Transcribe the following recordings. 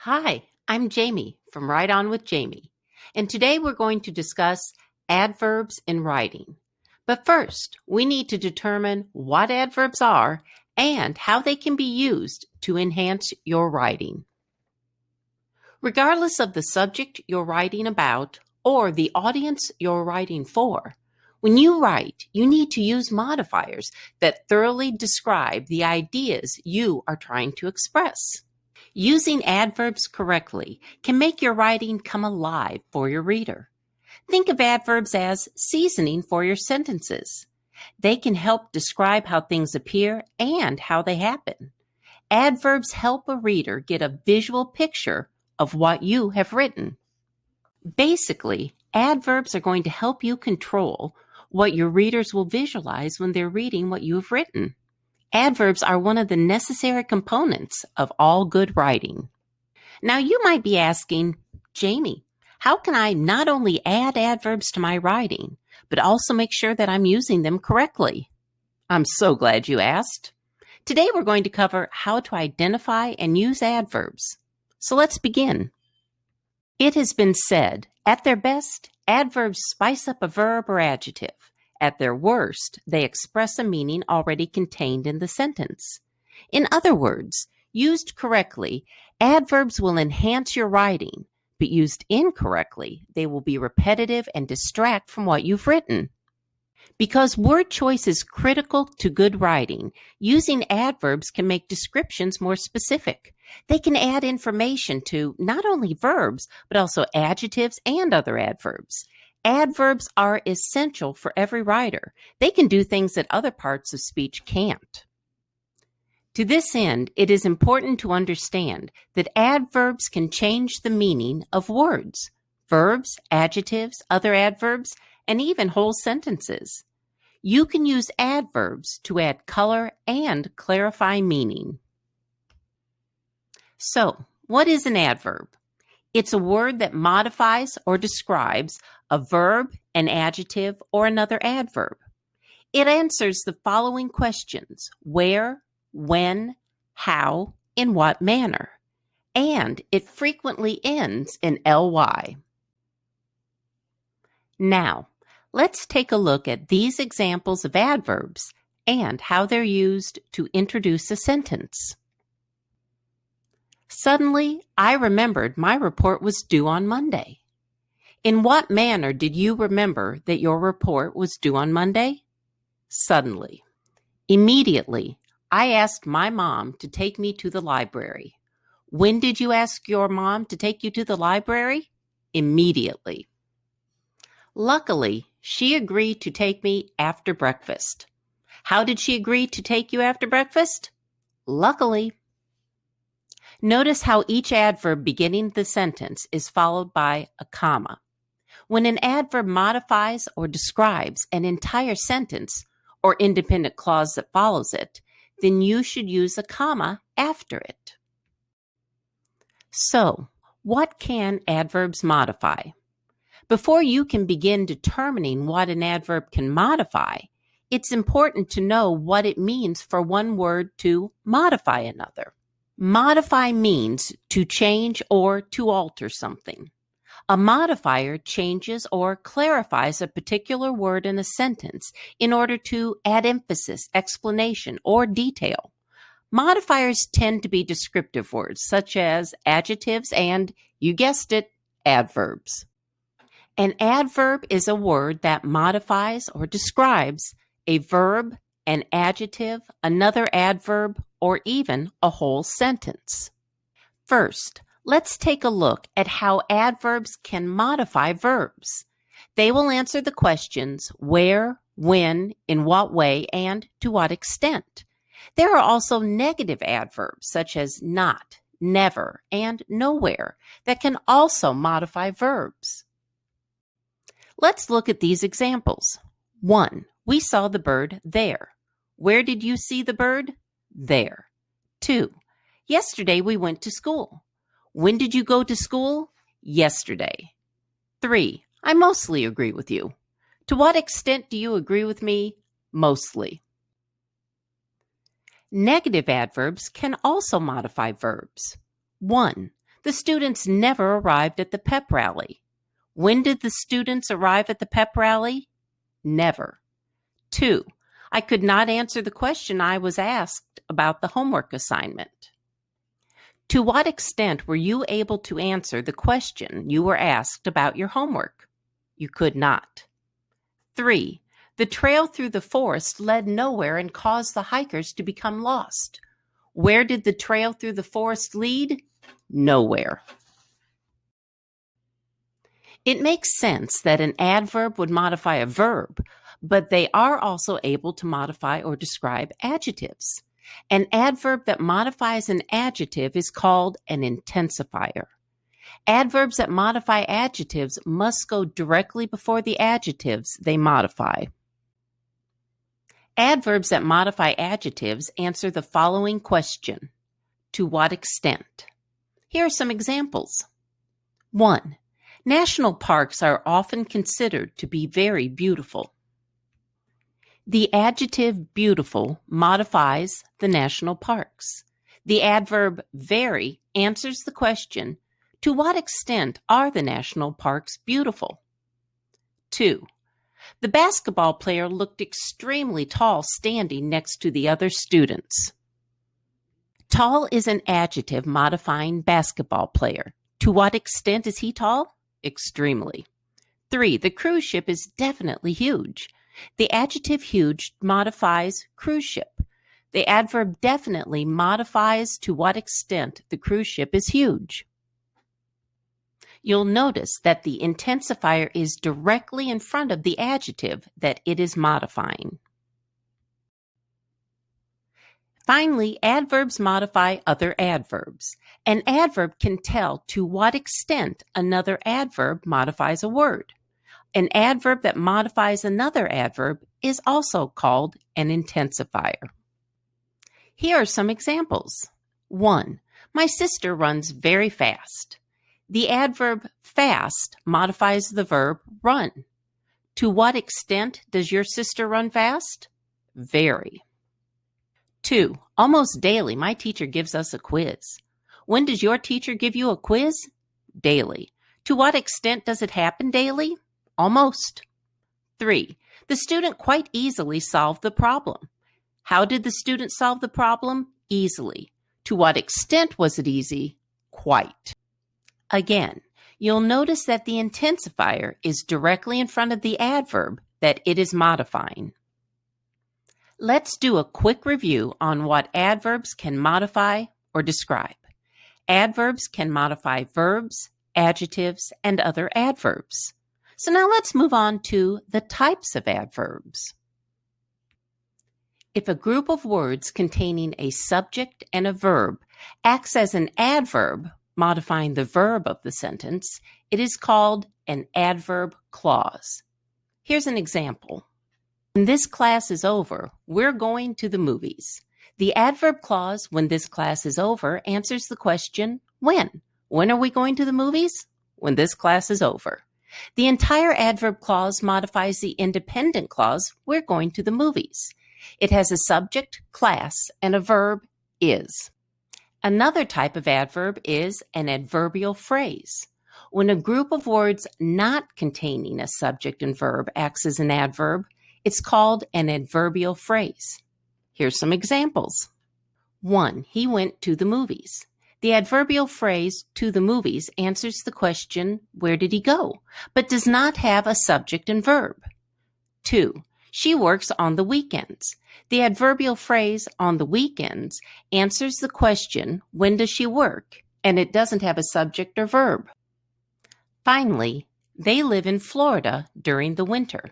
Hi, I'm Jamie from Write On with Jamie, and today we're going to discuss adverbs in writing. But first, we need to determine what adverbs are and how they can be used to enhance your writing. Regardless of the subject you're writing about or the audience you're writing for, when you write, you need to use modifiers that thoroughly describe the ideas you are trying to express. Using adverbs correctly can make your writing come alive for your reader. Think of adverbs as seasoning for your sentences. They can help describe how things appear and how they happen. Adverbs help a reader get a visual picture of what you have written. Basically, adverbs are going to help you control what your readers will visualize when they're reading what you have written. Adverbs are one of the necessary components of all good writing. Now you might be asking, Jamie, how can I not only add adverbs to my writing, but also make sure that I'm using them correctly? I'm so glad you asked. Today we're going to cover how to identify and use adverbs. So let's begin. It has been said, at their best, adverbs spice up a verb or adjective. At their worst, they express a meaning already contained in the sentence. In other words, used correctly, adverbs will enhance your writing, but used incorrectly, they will be repetitive and distract from what you've written. Because word choice is critical to good writing, using adverbs can make descriptions more specific. They can add information to not only verbs, but also adjectives and other adverbs. Adverbs are essential for every writer. They can do things that other parts of speech can't. To this end, it is important to understand that adverbs can change the meaning of words, verbs, adjectives, other adverbs, and even whole sentences. You can use adverbs to add color and clarify meaning. So, what is an adverb? It's a word that modifies or describes a verb, an adjective, or another adverb. It answers the following questions: where, when, how, in what manner. And it frequently ends in ly. Now, let's take a look at these examples of adverbs and how they're used to introduce a sentence. Suddenly, I remembered my report was due on Monday. In what manner did you remember that your report was due on Monday? Suddenly. Immediately, I asked my mom to take me to the library. When did you ask your mom to take you to the library? Immediately. Luckily, she agreed to take me after breakfast. How did she agree to take you after breakfast? Luckily. Notice how each adverb beginning the sentence is followed by a comma. When an adverb modifies or describes an entire sentence or independent clause that follows it, then you should use a comma after it. So, what can adverbs modify? Before you can begin determining what an adverb can modify, it's important to know what it means for one word to modify another. Modify means to change or to alter something. A modifier changes or clarifies a particular word in a sentence in order to add emphasis, explanation, or detail. Modifiers tend to be descriptive words such as adjectives and, you guessed it, adverbs. An adverb is a word that modifies or describes a verb, an adjective, another adverb, or even a whole sentence. First, let's take a look at how adverbs can modify verbs. They will answer the questions where, when, in what way, and to what extent. There are also negative adverbs such as not, never, and nowhere that can also modify verbs. Let's look at these examples. 1. We saw the bird there. Where did you see the bird? There. 2. Yesterday we went to school. When did you go to school? Yesterday. 3. I mostly agree with you. To what extent do you agree with me? Mostly. Negative adverbs can also modify verbs. 1. The students never arrived at the pep rally. When did the students arrive at the pep rally? Never. 2. I could not answer the question I was asked about the homework assignment. To what extent were you able to answer the question you were asked about your homework? You could not. 3. The trail through the forest led nowhere and caused the hikers to become lost. Where did the trail through the forest lead? Nowhere. It makes sense that an adverb would modify a verb, but they are also able to modify or describe adjectives. An adverb that modifies an adjective is called an intensifier. Adverbs that modify adjectives must go directly before the adjectives they modify. Adverbs that modify adjectives answer the following question: to what extent? Here are some examples. 1. National parks are often considered to be very beautiful. The adjective beautiful modifies the national parks. The adverb very answers the question, to what extent are the national parks beautiful? 2. The basketball player looked extremely tall standing next to the other students. Tall is an adjective modifying basketball player. To what extent is he tall? Extremely. 3. The cruise ship is definitely huge. The adjective huge modifies cruise ship. The adverb definitely modifies to what extent the cruise ship is huge. You'll notice that the intensifier is directly in front of the adjective that it is modifying. Finally, adverbs modify other adverbs. An adverb can tell to what extent another adverb modifies a word. An adverb that modifies another adverb is also called an intensifier. Here are some examples. 1. My sister runs very fast. The adverb fast modifies the verb run. To what extent does your sister run fast? Very. 2. Almost daily, my teacher gives us a quiz. When does your teacher give you a quiz? Daily. To what extent does it happen daily? Almost. 3. The student quite easily solved the problem. How did the student solve the problem? Easily. To what extent was it easy? Quite. Again, you'll notice that the intensifier is directly in front of the adverb that it is modifying. Let's do a quick review on what adverbs can modify or describe. Adverbs can modify verbs, adjectives, and other adverbs. So now let's move on to the types of adverbs. If a group of words containing a subject and a verb acts as an adverb modifying the verb of the sentence, it is called an adverb clause. Here's an example. When this class is over, we're going to the movies. The adverb clause, when this class is over, answers the question, when? When are we going to the movies? When this class is over. The entire adverb clause modifies the independent clause, we're going to the movies. It has a subject, class, and a verb, is. Another type of adverb is an adverbial phrase. When a group of words not containing a subject and verb acts as an adverb, it's called an adverbial phrase. Here's some examples. 1. He went to the movies. The adverbial phrase to the movies answers the question, where did he go, but does not have a subject and verb. 2. She works on the weekends. The adverbial phrase on the weekends answers the question, when does she work, and it doesn't have a subject or verb. Finally, they live in Florida during the winter.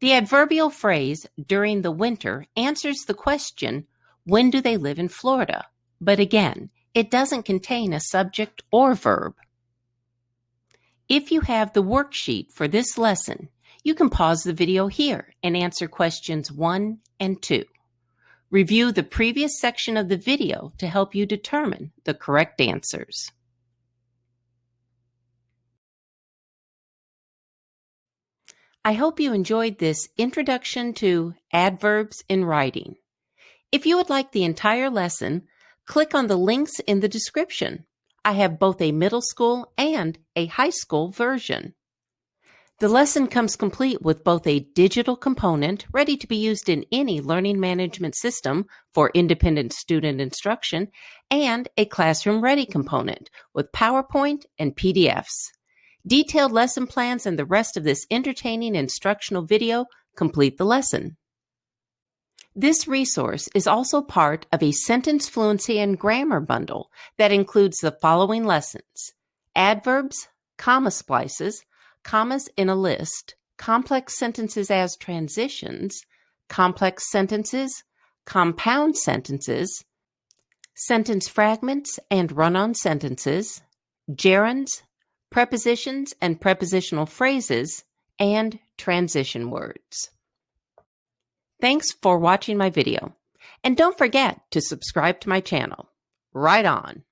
The adverbial phrase during the winter answers the question, when do they live in Florida? But again, it doesn't contain a subject or verb. If you have the worksheet for this lesson, you can pause the video here and answer questions 1 and 2. Review the previous section of the video to help you determine the correct answers. I hope you enjoyed this introduction to adverbs in writing. If you would like the entire lesson, click on the links in the description. I have both a middle school and a high school version. The lesson comes complete with both a digital component ready to be used in any learning management system for independent student instruction and a classroom-ready component with PowerPoint and PDFs. Detailed lesson plans and the rest of this entertaining instructional video complete the lesson. This resource is also part of a sentence fluency and grammar bundle that includes the following lessons: adverbs, comma splices, commas in a list, complex sentences as transitions, complex sentences, compound sentences, sentence fragments and run-on sentences, gerunds, prepositions and prepositional phrases, and transition words. Thanks for watching my video, and don't forget to subscribe to my channel. Right on!